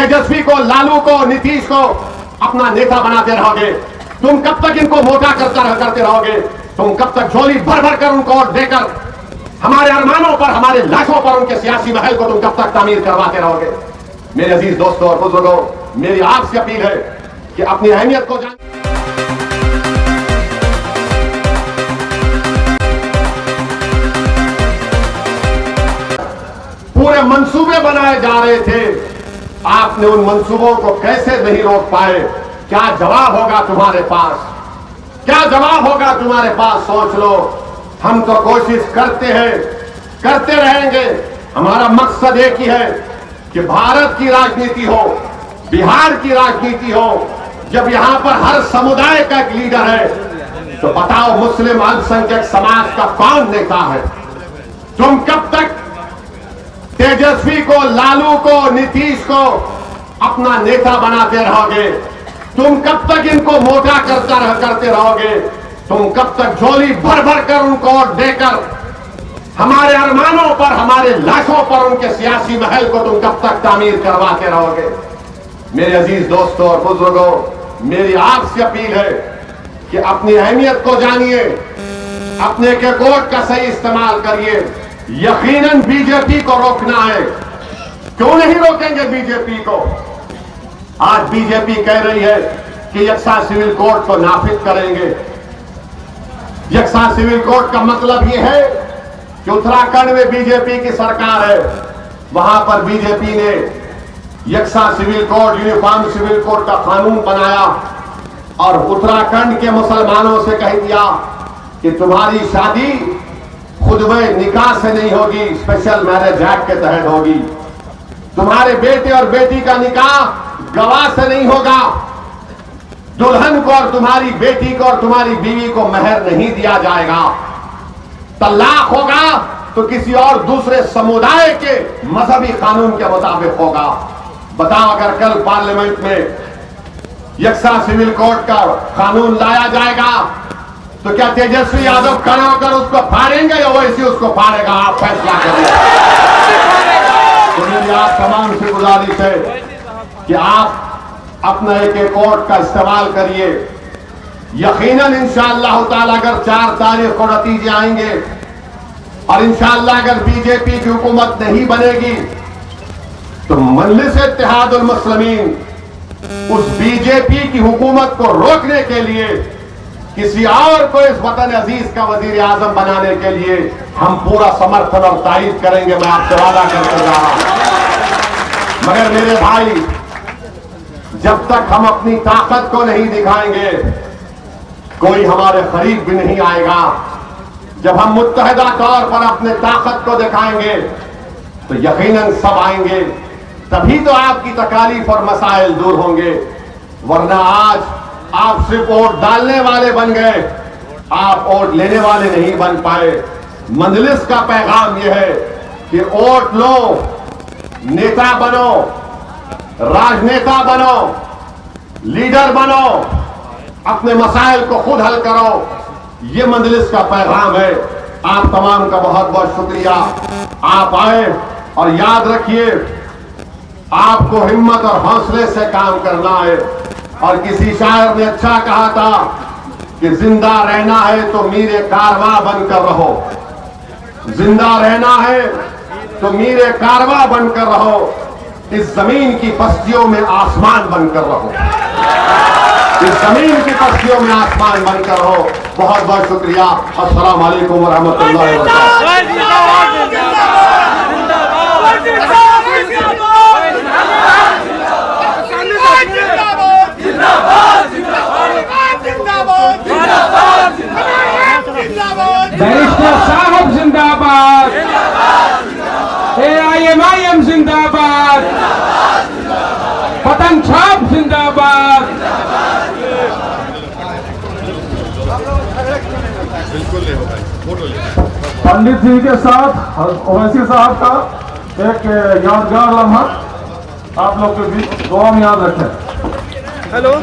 तेजस्वी को, लालू को, नीतीश को अपना नेता बनाते रहोगे? तुम कब तक इनको मोटा करते रहोगे? तुम कब तक झोली भर भर कर उनको वोट देकर हमारे अरमानों पर, हमारे लाशों पर उनके सियासी महल को तुम कब तक तामीर करवाते रहोगे? मेरे अजीज दोस्तों और बुजुर्गों, मेरी आपसे अपील है कि अपनी अहमियत को जान। पूरे मंसूबे बनाए जा रहे थे, आपने उन मंसूबों को कैसे नहीं रोक पाए? क्या जवाब होगा तुम्हारे पास? क्या जवाब होगा तुम्हारे पास? सोच लो। हम तो कोशिश करते हैं, करते रहेंगे। हमारा मकसद एक ही है कि भारत की राजनीति हो, बिहार की राजनीति हो। जब यहां पर हर समुदाय का एक लीडर है, तो बताओ मुस्लिम अल्पसंख्यक समाज का कौन नेता है? तुम कब तक तेजस्वी को, लालू को, नीतीश को अपना नेता बनाते रहोगे? तुम कब तक इनको मोटा करते रहोगे? तुम कब तक झोली भर भर कर उनको वोट देकर हमारे अरमानों पर, हमारे लाशों पर उनके सियासी महल को तुम कब तक तामीर करवाते रहोगे? मेरे अजीज दोस्तों और बुजुर्गों, मेरी आपसे अपील है कि अपनी अहमियत को जानिए, अपने के वोट का सही इस्तेमाल करिए। यकीनन बीजेपी को रोकना है। क्यों नहीं रोकेंगे बीजेपी को? आज बीजेपी कह रही है कि यकसा सिविल कोड को नाफिज करेंगे। यकसा सिविल कोड का मतलब यह है कि उत्तराखंड में बीजेपी की सरकार है, वहां पर बीजेपी ने यकसा civil code, uniform civil code का कानून बनाया और उत्तराखंड के मुसलमानों से कह दिया कि तुम्हारी शादी खुदबे निकाह से नहीं होगी, स्पेशल मैरिज एक्ट के तहत होगी। तुम्हारे बेटे और बेटी का निकाह गवाह से नहीं होगा। दुल्हन को और तुम्हारी बेटी को और तुम्हारी बीवी को मेहर नहीं दिया जाएगा। तलाक होगा तो किसी और दूसरे समुदाय के मजहबी कानून के मुताबिक होगा। बताओ, अगर कल पार्लियामेंट में यकसा सिविल कोड का कानून लाया जाएगा तो क्या तेजस्वी यादव खड़े होकर उसको फाड़ेंगे या वैसे उसको फाड़ेगा? आप फैसला करिए। तो मेरी आप तमाम से गुजारिश है कि आप अपना एक वोट का इस्तेमाल करिए। यकीनन इंशाअल्लाह ताला अगर 4 तारीख को नतीजे आएंगे और इंशाअल्लाह अगर बीजेपी की हुकूमत नहीं बनेगी तो मजलिस इत्तेहादुल मुस्लिमीन उस बीजेपी की हुकूमत को रोकने के लिए किसी और को इस वतन अजीज का वजीर आजम बनाने के लिए हम पूरा समर्थन और तायीद करेंगे। मैं आपसे वादा करके जा रहा हूं। मगर मेरे भाई, जब तक हम अपनी ताकत को नहीं दिखाएंगे कोई हमारे करीब भी नहीं आएगा। जब हम मुत्तहिदा तौर पर अपने ताकत को दिखाएंगे तो यकीनन सब आएंगे। तभी तो आपकी तकालीफ और मसाइल दूर होंगे। वरना आज आप सिर्फ वोट डालने वाले बन गए, आप वोट लेने वाले नहीं बन पाए। मजलिस का पैगाम यह है कि वोट लो, नेता बनो, राजनेता बनो, लीडर बनो, अपने मसाइल को खुद हल करो। ये मजलिस का पैगाम है। आप तमाम का बहुत बहुत शुक्रिया। आप आए और याद रखिए, आपको हिम्मत और हौसले से काम करना है। और किसी शायर ने अच्छा कहा था कि जिंदा रहना है तो मीरे कारवां बनकर रहो। जिंदा रहना है तो मीरे कारवां बनकर रहो। इस जमीन की बस्तियों में आसमान बनकर रहो। इस जमीन की बस्तियों में आसमान बनकर रहो। बहुत बहुत शुक्रिया। अस्सलाम वालेकुम वरहमतुल्लाहि बैरिस्टर साहब जिंदाबाद, AIMIM जिंदाबाद, पतन छाप जिंदाबाद। पंडित जी के साथ ओवैसी साहब का एक यादगार लम्हा आप लोग के बीच दुआ में याद रखें। हेलो।